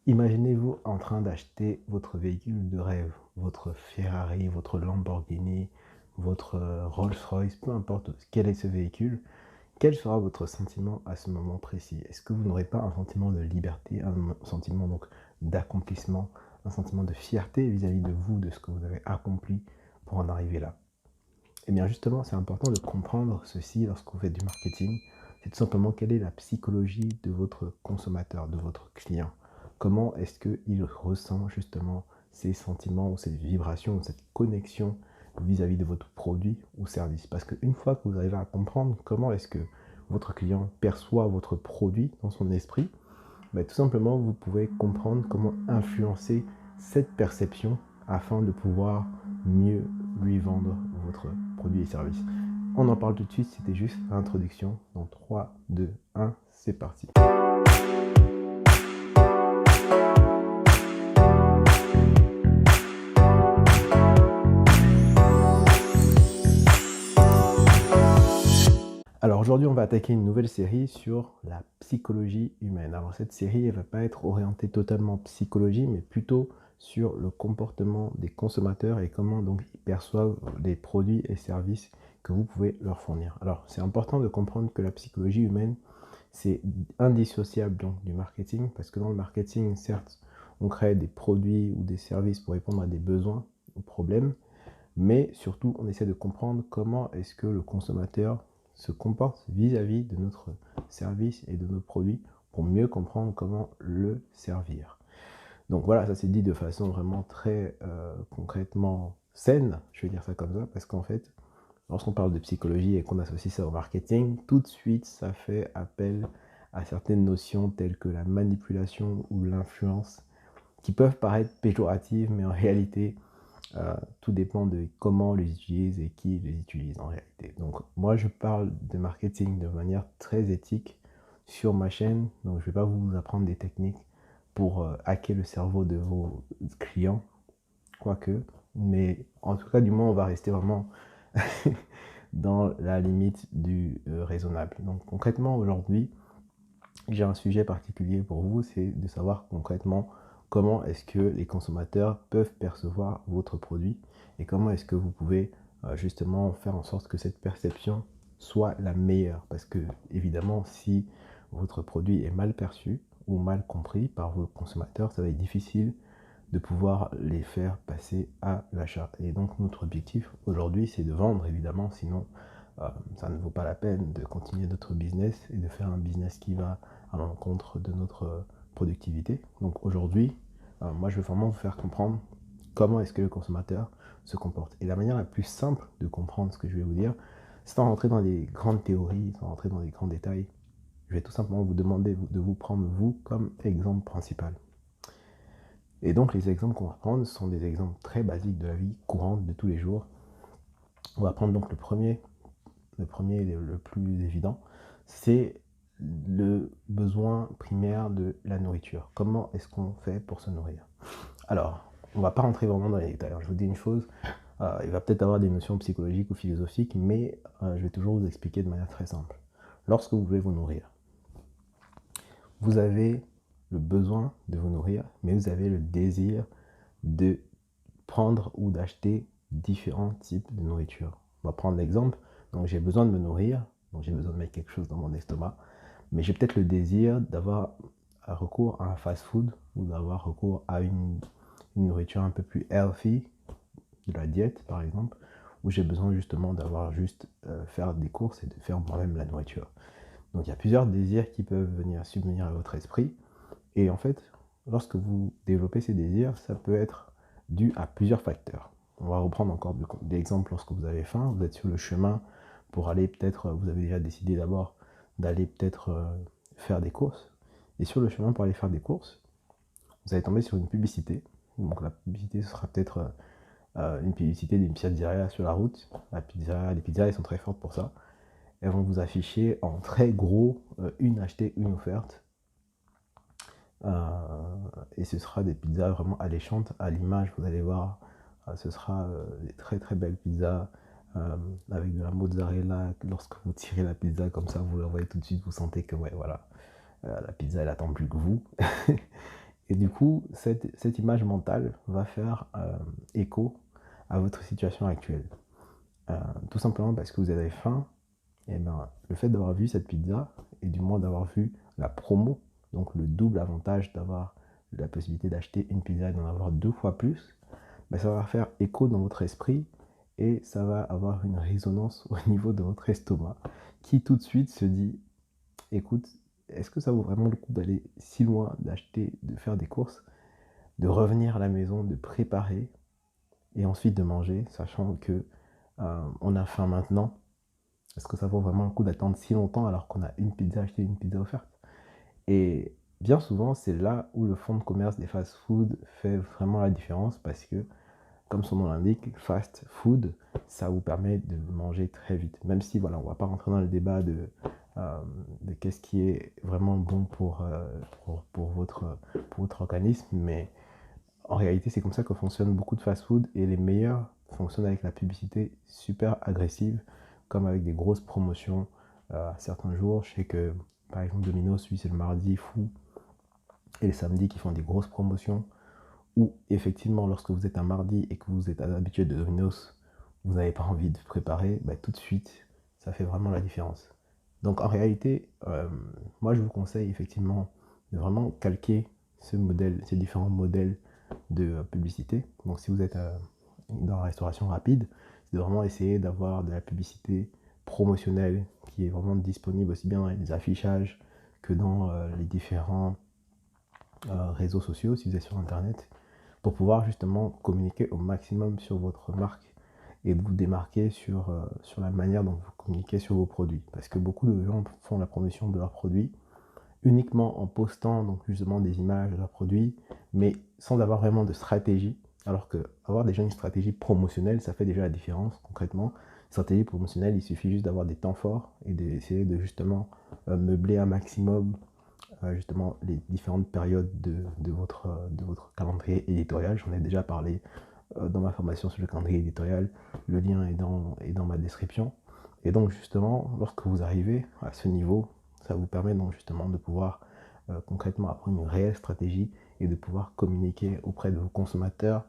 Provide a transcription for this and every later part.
Imaginez-vous en train d'acheter votre véhicule de rêve, votre Ferrari, votre Lamborghini, votre Rolls-Royce, peu importe quel est ce véhicule. Quel sera votre sentiment à ce moment précis? Est-ce que vous n'aurez pas un sentiment de liberté, un sentiment donc d'accomplissement, un sentiment de fierté vis-à-vis de vous, de ce que vous avez accompli pour en arriver là? Eh bien justement, c'est important de comprendre ceci lorsque vous faites du marketing. C'est tout simplement quelle est la psychologie de votre consommateur, de votre client. Comment est-ce qu'il ressent justement ces sentiments ou ces vibrations ou cette connexion vis-à-vis de votre produit ou service. Parce qu'une fois que vous arrivez à comprendre comment est-ce que votre client perçoit votre produit dans son esprit, ben, tout simplement, vous pouvez comprendre comment influencer cette perception afin de pouvoir mieux lui vendre votre produit et service. On en parle tout de suite, c'était juste l'introduction. Dans 3, 2, 1, c'est parti. Alors aujourd'hui, on va attaquer une nouvelle série sur la psychologie humaine. Alors cette série, elle ne va pas être orientée totalement psychologie, mais plutôt sur le comportement des consommateurs et comment donc ils perçoivent les produits et services que vous pouvez leur fournir. Alors c'est important de comprendre que la psychologie humaine, c'est indissociable donc du marketing, parce que dans le marketing, certes, on crée des produits ou des services pour répondre à des besoins ou problèmes, mais surtout, on essaie de comprendre comment est-ce que le consommateur se comporte vis-à-vis de notre service et de nos produits pour mieux comprendre comment le servir. Donc voilà, ça c'est dit de façon vraiment très concrètement saine, je vais dire ça comme ça, parce qu'en fait, lorsqu'on parle de psychologie et qu'on associe ça au marketing, tout de suite, ça fait appel à certaines notions telles que la manipulation ou l'influence, qui peuvent paraître péjoratives, mais en réalité, tout dépend de comment on les utilise et qui les utilise en réalité. Donc moi je parle de marketing de manière très éthique sur ma chaîne, donc je ne vais pas vous apprendre des techniques pour hacker le cerveau de vos clients, quoique, mais en tout cas du moins on va rester vraiment dans la limite du raisonnable. Donc concrètement aujourd'hui, j'ai un sujet particulier pour vous, c'est de savoir concrètement comment est-ce que les consommateurs peuvent percevoir votre produit et comment est-ce que vous pouvez justement faire en sorte que cette perception soit la meilleure. Parce que évidemment, si votre produit est mal perçu ou mal compris par vos consommateurs, ça va être difficile de pouvoir les faire passer à l'achat. Et donc notre objectif aujourd'hui, c'est de vendre évidemment, sinon ça ne vaut pas la peine de continuer notre business et de faire un business qui va à l'encontre de notre productivité. Donc aujourd'hui, moi je veux vraiment vous faire comprendre comment est-ce que le consommateur se comporte. Et la manière la plus simple de comprendre ce que je vais vous dire, sans rentrer dans des grandes théories, sans rentrer dans des grands détails, je vais tout simplement vous demander de vous prendre vous comme exemple principal. Et donc les exemples qu'on va prendre sont des exemples très basiques de la vie courante de tous les jours. On va prendre donc le premier et le plus évident, c'est le besoin primaire de la nourriture. Comment est-ce qu'on fait pour se nourrir? Alors, on ne va pas rentrer vraiment dans les détails. Je vous dis une chose, il va peut-être avoir des notions psychologiques ou philosophiques, mais je vais toujours vous expliquer de manière très simple. Lorsque vous voulez vous nourrir, vous avez le besoin de vous nourrir, mais vous avez le désir de prendre ou d'acheter différents types de nourriture. On va prendre l'exemple. Donc j'ai besoin de me nourrir, donc j'ai besoin de mettre quelque chose dans mon estomac, mais j'ai peut-être le désir d'avoir recours à un fast-food ou d'avoir recours à une nourriture un peu plus healthy, de la diète par exemple, où j'ai besoin justement d'avoir juste faire des courses et de faire moi-même la nourriture. Donc il y a plusieurs désirs qui peuvent venir subvenir à votre esprit, et en fait, lorsque vous développez ces désirs, ça peut être dû à plusieurs facteurs. On va reprendre encore des exemples lorsque vous avez faim, vous êtes sur le chemin pour aller peut-être, vous avez déjà décidé d'abord d'aller peut-être faire des courses. Et sur le chemin pour aller faire des courses, vous allez tomber sur une publicité. Donc la publicité, ce sera peut-être une publicité d'une pizzeria sur la route. Les pizzerias sont très fortes pour ça. Elles vont vous afficher en très gros une achetée, une offerte. Et ce sera des pizzas vraiment alléchantes. À l'image, vous allez voir, ce sera des très très belles pizzas avec de la mozzarella. Lorsque vous tirez la pizza comme ça, vous la voyez tout de suite, vous sentez que ouais, voilà, la pizza elle attend plus que vous. Et du coup, cette image mentale va faire écho à votre situation actuelle. Tout simplement parce que vous avez faim, et ben, le fait d'avoir vu cette pizza, et du moins d'avoir vu la promo, donc le double avantage d'avoir la possibilité d'acheter une pizza et d'en avoir 2 fois plus, ben, ça va faire écho dans votre esprit et ça va avoir une résonance au niveau de votre estomac qui tout de suite se dit, écoute, est-ce que ça vaut vraiment le coup d'aller si loin, d'acheter, de faire des courses, de revenir à la maison, de préparer et ensuite de manger, sachant que on a faim maintenant. Est-ce que ça vaut vraiment le coup d'attendre si longtemps alors qu'on a une pizza achetée, une pizza offerte? Et bien souvent, c'est là où le fonds de commerce des fast-food fait vraiment la différence parce que, comme son nom l'indique, fast food, ça vous permet de manger très vite. Même si, voilà, on ne va pas rentrer dans le débat de qu'est-ce qui est vraiment bon pour votre organisme, mais en réalité, c'est comme ça que fonctionnent beaucoup de fast-food et les meilleurs fonctionnent avec la publicité super agressive, comme avec des grosses promotions certains jours. Je sais que, par exemple, Domino's, lui, c'est le mardi fou et le samedi qui font des grosses promotions. Ou effectivement, lorsque vous êtes un mardi et que vous êtes habitué de Domino's, vous n'avez pas envie de préparer, bah, tout de suite, ça fait vraiment la différence. Donc en réalité, moi je vous conseille effectivement de vraiment calquer ces différents modèles de publicité. Donc si vous êtes dans la restauration rapide, c'est de vraiment essayer d'avoir de la publicité promotionnelle qui est vraiment disponible aussi bien dans les affichages que dans les différents réseaux sociaux, si vous êtes sur Internet, pour pouvoir justement communiquer au maximum sur votre marque et vous démarquer sur la manière dont vous communiquez sur vos produits. Parce que beaucoup de gens font la promotion de leurs produits uniquement en postant donc justement des images de leurs produits, mais sans avoir vraiment de stratégie. Alors que avoir déjà une stratégie promotionnelle, ça fait déjà la différence concrètement. Une stratégie promotionnelle, il suffit juste d'avoir des temps forts et d'essayer de justement meubler un maximum justement les différentes périodes de votre calendrier éditorial. J'en ai déjà parlé dans ma formation sur le calendrier éditorial. Le lien est dans ma description. Et donc justement, lorsque vous arrivez à ce niveau, ça vous permet donc justement de pouvoir concrètement apprendre une réelle stratégie et de pouvoir communiquer auprès de vos consommateurs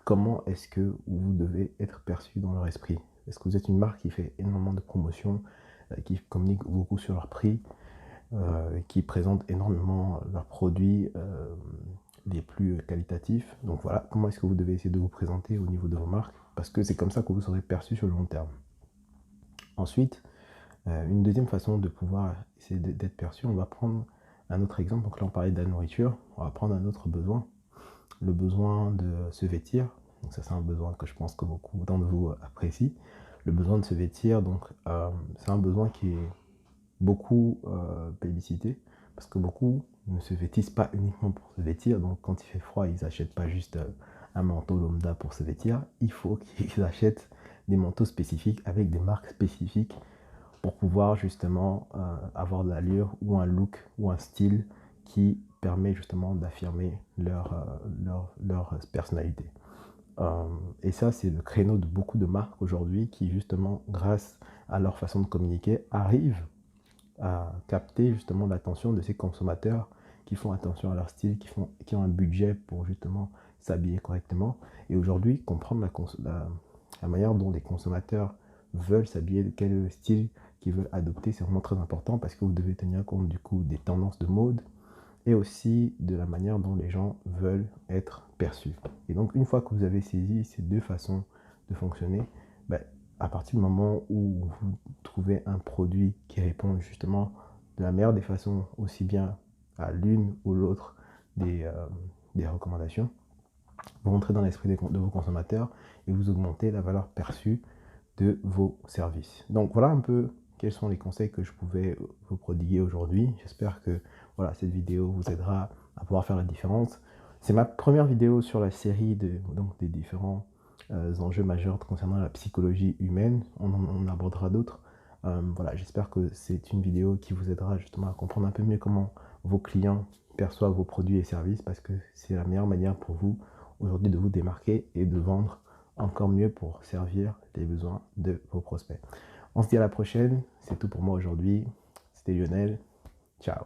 comment est-ce que vous devez être perçu dans leur esprit. Est-ce que vous êtes une marque qui fait énormément de promotions, qui communique beaucoup sur leur prix, qui présente énormément leurs produits les plus qualitatifs. Donc voilà, comment est-ce que vous devez essayer de vous présenter au niveau de vos marques, parce que c'est comme ça que vous serez perçu sur le long terme. Ensuite, une deuxième façon de pouvoir essayer d'être perçu, on va prendre un autre exemple. Donc là, on parlait de la nourriture, on va prendre un autre besoin, le besoin de se vêtir. Donc ça, c'est un besoin que je pense que beaucoup d'entre vous apprécient. Le besoin de se vêtir, donc c'est un besoin qui est beaucoup plébiscité parce que beaucoup ne se vêtissent pas uniquement pour se vêtir. Donc quand il fait froid, ils n'achètent pas juste un manteau lambda pour se vêtir. Il faut qu'ils achètent des manteaux spécifiques avec des marques spécifiques pour pouvoir justement avoir de l'allure ou un look ou un style qui permet justement d'affirmer leur personnalité. Et ça, c'est le créneau de beaucoup de marques aujourd'hui qui, justement, grâce à leur façon de communiquer, arrivent à capter justement l'attention de ces consommateurs qui font attention à leur style, qui ont un budget pour justement s'habiller correctement. Et aujourd'hui, comprendre la manière dont les consommateurs veulent s'habiller, quel est le style qu'ils veulent adopter, c'est vraiment très important parce que vous devez tenir compte du coup des tendances de mode et aussi de la manière dont les gens veulent être perçus. Et donc, une fois que vous avez saisi ces deux façons de fonctionner, ben, à partir du moment où vous trouvez un produit qui répond justement de la meilleure des façons, aussi bien à l'une ou l'autre des recommandations, vous rentrez dans l'esprit de vos consommateurs et vous augmentez la valeur perçue de vos services. Donc voilà un peu quels sont les conseils que je pouvais vous prodiguer aujourd'hui. J'espère que voilà, cette vidéo vous aidera à pouvoir faire la différence. C'est ma première vidéo sur la série donc des différents enjeux majeurs concernant la psychologie humaine. On abordera d'autres. Voilà, j'espère que c'est une vidéo qui vous aidera justement à comprendre un peu mieux comment vos clients perçoivent vos produits et services parce que c'est la meilleure manière pour vous aujourd'hui de vous démarquer et de vendre encore mieux pour servir les besoins de vos prospects. On se dit à la prochaine. C'est tout pour moi aujourd'hui. C'était Lionel. Ciao.